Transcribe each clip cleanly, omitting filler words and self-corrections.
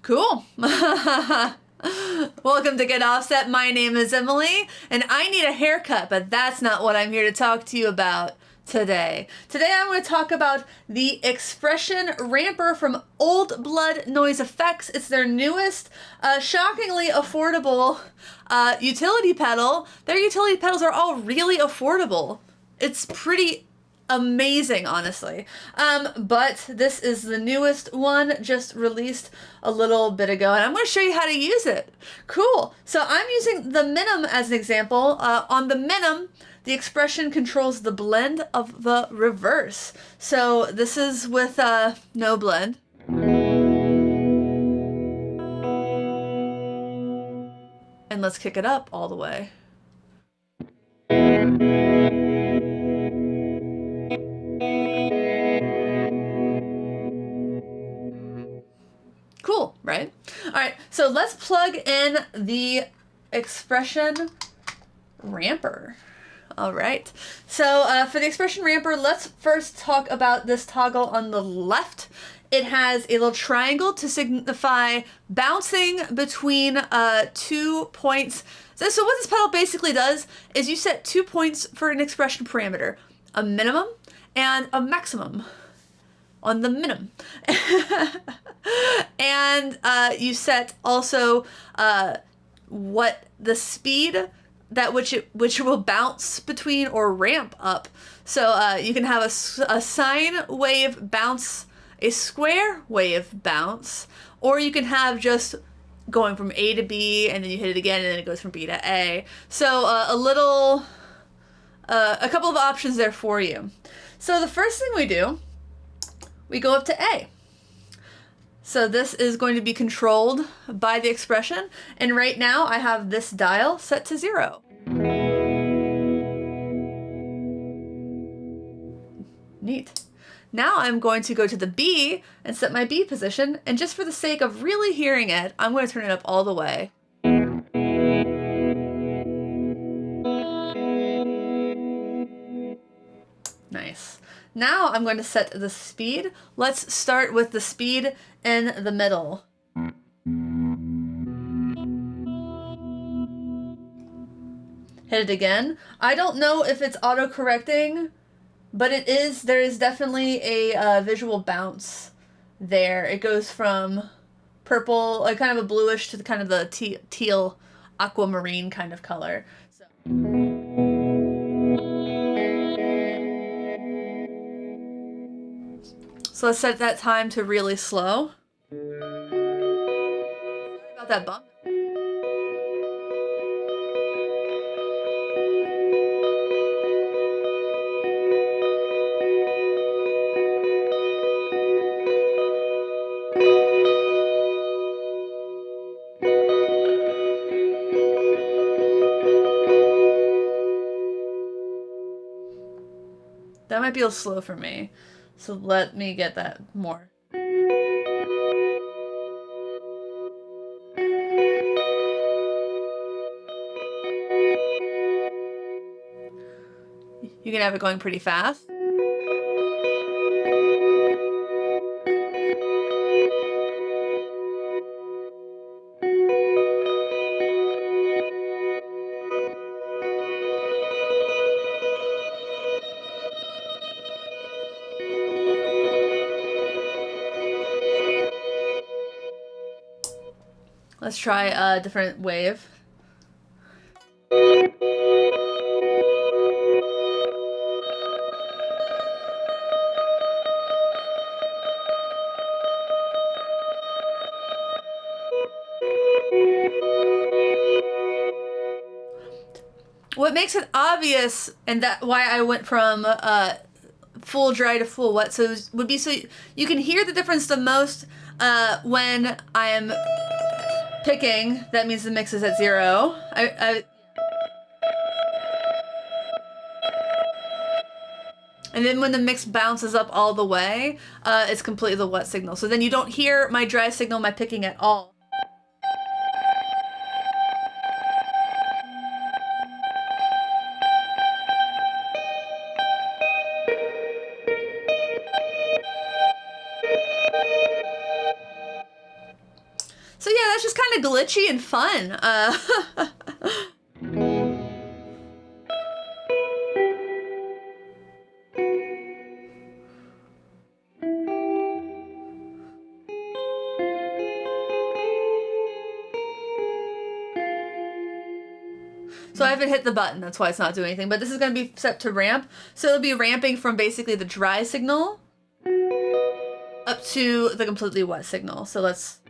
Cool. Welcome to Get Offset. My name is Emily, and I need a haircut, but that's not what I'm here to talk to you about today. Today I'm going to talk about the Expression Ramper from Old Blood Noise Effects. It's their newest, shockingly affordable utility pedal. Their utility pedals are all really affordable. It's pretty amazing, honestly. But this is the newest one, just released a little bit ago, and I'm going to show you how to use it. Cool. So I'm using the Minim as an example. On the Minim, the Expression controls the blend of the reverse. So this is with no blend. And let's kick it up all the way. Cool, right? All right, so let's plug in the Expression Ramper. All right, so for the Expression Ramper, let's first talk about this toggle on the left. It has a little triangle to signify bouncing between 2 points. So what this pedal basically does is you set 2 points for an expression parameter, a minimum and a maximum on the Minim. And you set also what the speed that which it will bounce between or ramp up. So you can have a sine wave bounce, a square wave bounce, or you can have just going from A to B and then you hit it again and then it goes from B to A. So a couple of options there for you. So the first thing we do, we go up to A. So this is going to be controlled by the Expression, and right now I have this dial set to 0. Neat. Now I'm going to go to the B and set my B position, and just for the sake of really hearing it, I'm going to turn it up all the way. Nice. Now I'm going to set the speed. Let's start with the speed in the middle. Hit it again. I don't know if it's auto-correcting, but it is. There is definitely a visual bounce there. It goes from purple, like kind of a bluish, to the kind of the teal aquamarine kind of color. So let's set that time to really slow. Sorry about that bump. That might be a little slow for me. So let me get that more. You can have it going pretty fast. Let's try a different wave. What makes it obvious, and that why I went from full dry to full wet, so you can hear the difference the most when I am picking. That means the mix is at 0. And then when the mix bounces up all the way, it's completely the wet signal. So then you don't hear my dry signal, my picking at all. So yeah, that's just kind of glitchy and fun. So I haven't hit the button, that's why it's not doing anything, but this is going to be set to ramp. So it'll be ramping from basically the dry signal up to the completely wet signal. So let's...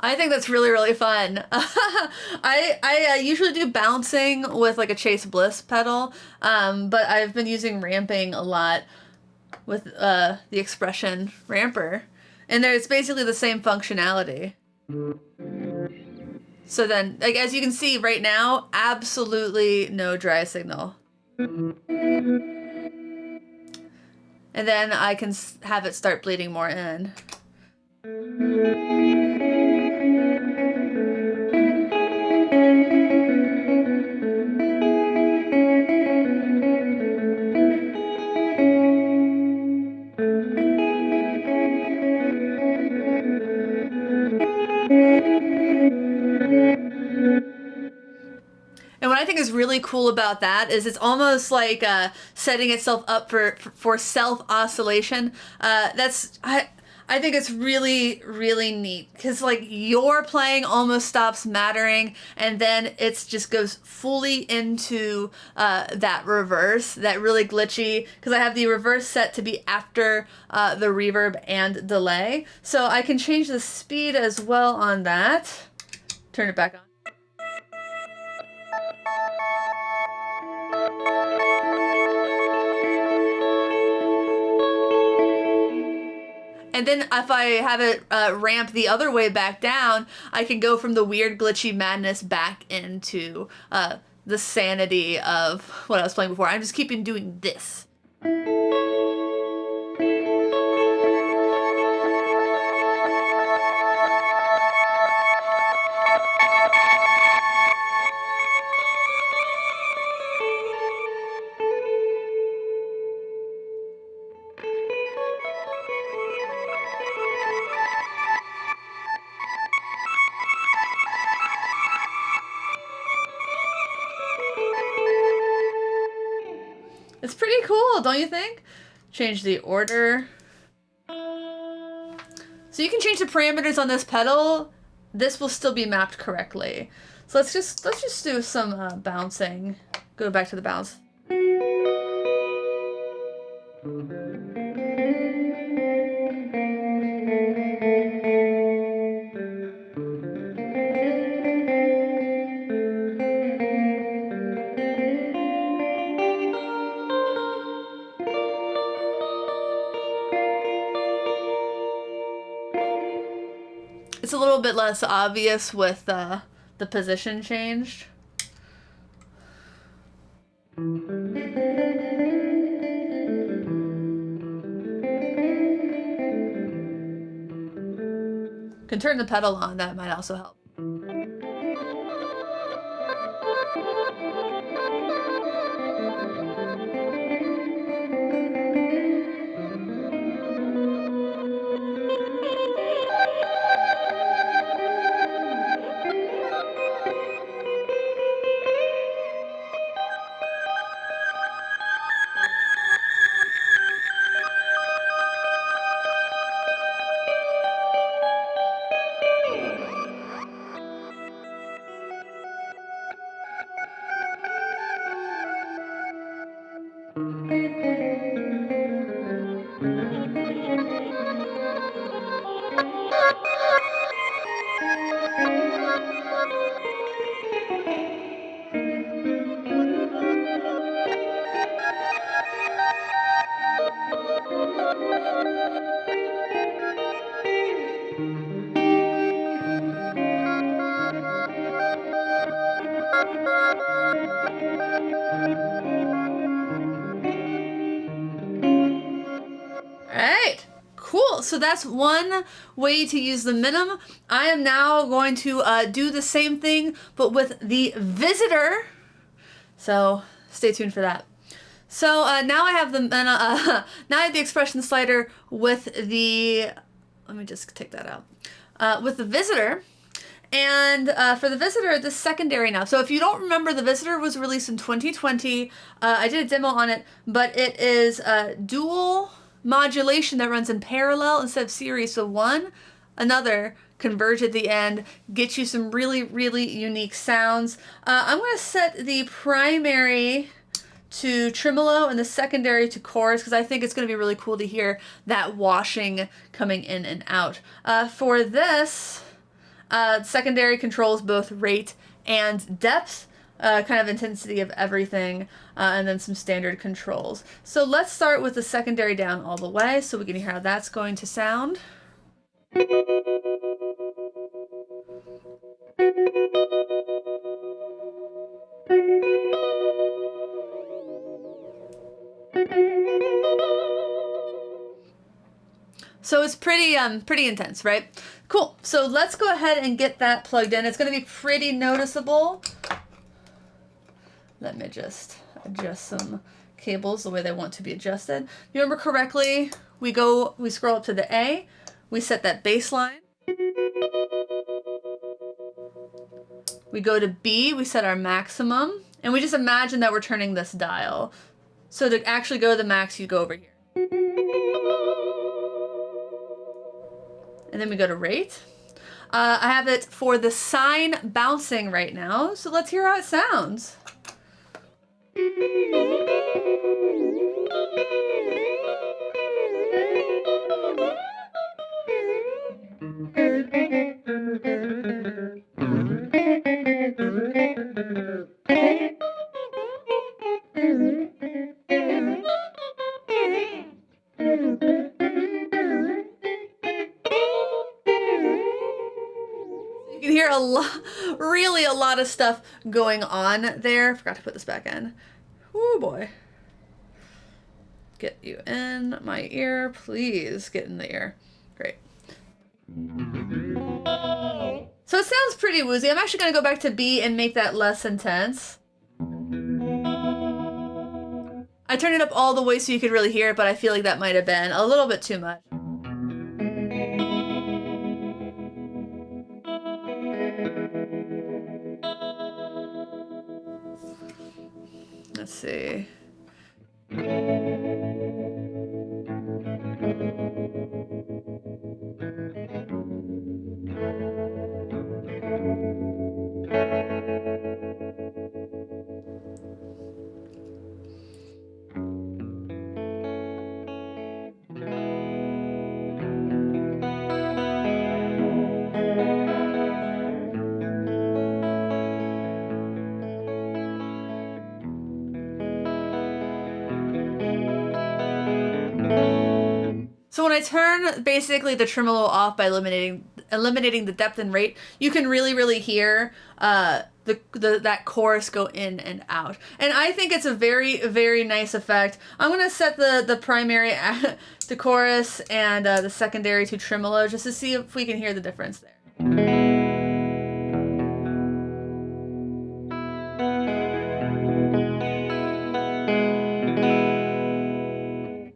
I think that's really, really fun. I usually do bouncing with like a Chase Bliss pedal, but I've been using ramping a lot with the Expression ramper. And it's basically the same functionality. So then, like, as you can see right now, absolutely no dry signal. And then I can have it start bleeding more in. And what I think is really cool about that is it's almost like setting itself up for self oscillation. I think it's really, really neat because like your playing almost stops mattering, and then it just goes fully into that reverse, that really glitchy. Because I have the reverse set to be after the reverb and delay, so I can change the speed as well on that. Turn it back on. And then if I have it ramp the other way back down, I can go from the weird glitchy madness back into the sanity of what I was playing before. I'm just keeping doing this. It's pretty cool, don't you think? Change the order. So you can change the parameters on this pedal. This will still be mapped correctly. So let's just do some bouncing. Go back to the bounce. It's a little bit less obvious with the position changed. Can turn the pedal on, that might also help. Cool, so that's one way to use the Minim. I am now going to do the same thing, but with the visitor. So stay tuned for that. So now I have the now I have the expression slider with the, let me just take that out, with the visitor. And for the visitor, the secondary now. So if you don't remember, the visitor was released in 2020. I did a demo on it, but it is dual modulation that runs in parallel instead of series. So one, another, converge at the end, get you some really, really unique sounds. I'm going to set the primary to tremolo and the secondary to chorus because I think it's going to be really cool to hear that washing coming in and out. For this, secondary controls both rate and depth, kind of intensity of everything, and then some standard controls. So let's start with the secondary down all the way so we can hear how that's going to sound. So it's pretty intense, right? Cool. So let's go ahead and get that plugged in. It's going to be pretty noticeable. Let me just adjust some cables the way they want to be adjusted. If you remember correctly, we scroll up to the A, we set that bass line. We go to B, we set our maximum, and we just imagine that we're turning this dial. So to actually go to the max, you go over here. And then we go to rate. I have it for the sine bouncing right now, so let's hear how it sounds. You can hear a lot, really a lot of stuff going on there. Forgot to put this back in. Oh boy. Get you in my ear, please. Get in the ear. Great. So it sounds pretty woozy. I'm actually going to go back to B and make that less intense. I turned it up all the way so you could really hear it, but I feel like that might have been a little bit too much. Let's see. So when I turn basically the tremolo off by eliminating the depth and rate, you can really hear that chorus go in and out. And I think it's a very nice effect. I'm gonna set the primary to chorus and the secondary to tremolo just to see if we can hear the difference there.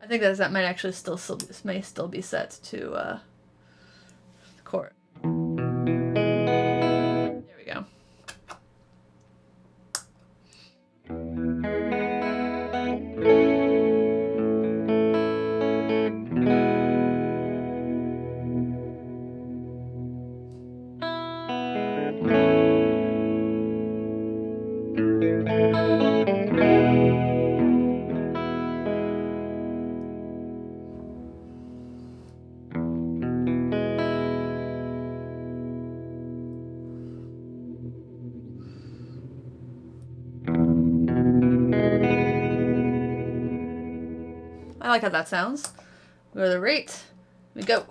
I think that might actually may still be set to chorus. There we go. I like how that sounds. Go to the rate. We go.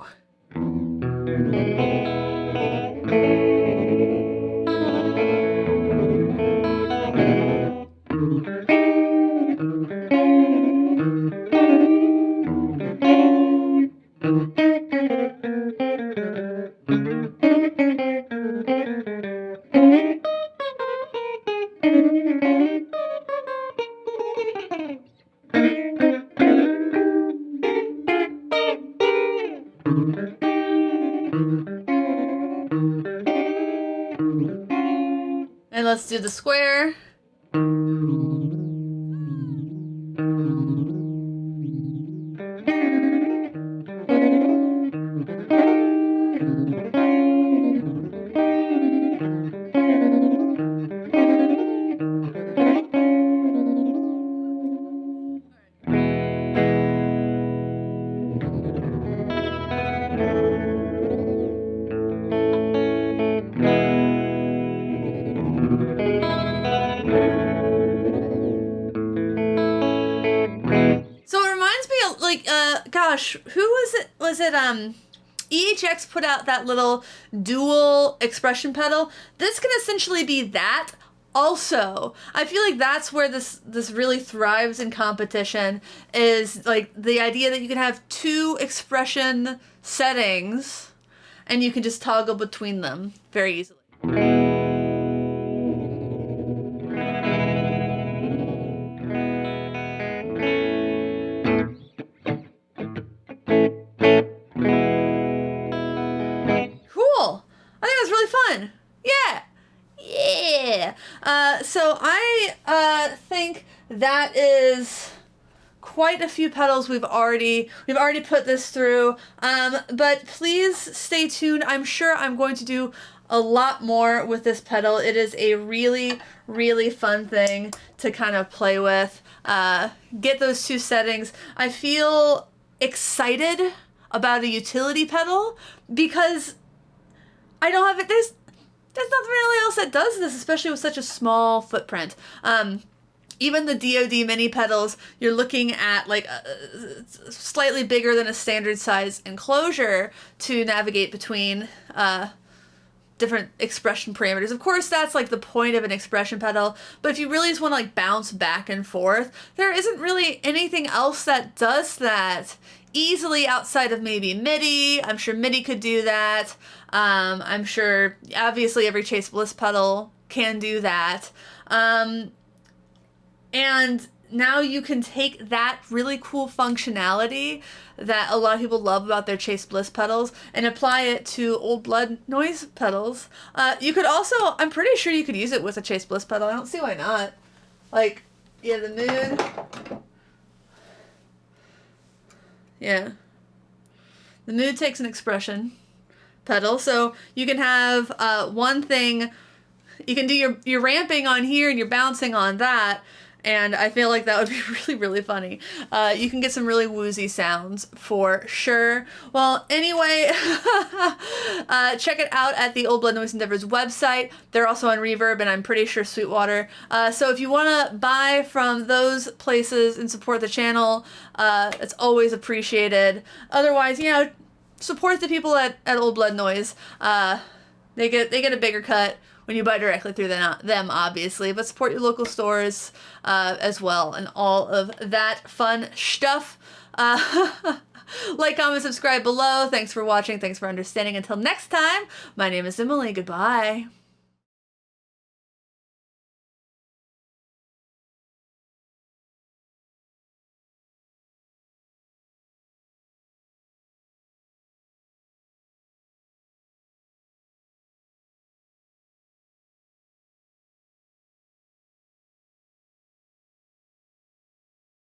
do the square. So it reminds me of, like, gosh, who was it? Was it, EHX put out that little dual expression pedal? This can essentially be that. Also, I feel like that's where this really thrives in competition, is like the idea that you can have two expression settings and you can just toggle between them very easily. Cool. I think that's really fun. Yeah. Yeah. So I think that is quite a few pedals we've already put this through. But please stay tuned. I'm sure I'm going to do a lot more with this pedal. It is a really, really fun thing to kind of play with. Get those two settings. I feel excited about a utility pedal because I don't have it. There's nothing really else that does this, especially with such a small footprint. Even the DoD mini pedals, you're looking at like slightly bigger than a standard size enclosure to navigate between different expression parameters. Of course, that's like the point of an expression pedal, but if you really just want to like bounce back and forth, there isn't really anything else that does that easily outside of maybe MIDI. I'm sure MIDI could do that. I'm sure, obviously, every Chase Bliss pedal can do that. And now you can take that really cool functionality that a lot of people love about their Chase Bliss pedals and apply it to Old Blood noise pedals. You could also, I'm pretty sure you could use it with a Chase Bliss pedal. I don't see why not. Like, yeah, the Mood. Yeah. The Mood takes an expression pedal, so you can have one thing, you can do your ramping on here and your bouncing on that, and I feel like that would be really, really funny. You can get some really woozy sounds for sure. Well, anyway, check it out at the Old Blood Noise Endeavors website. They're also on Reverb, and I'm pretty sure Sweetwater. So if you want to buy from those places and support the channel, it's always appreciated. Otherwise, you know, support the people at Old Blood Noise. They get a bigger cut when you buy directly through them, obviously, but support your local stores as well, and all of that fun stuff. Like, comment, subscribe below. Thanks for watching. Thanks for understanding. Until next time, my name is Emily. Goodbye.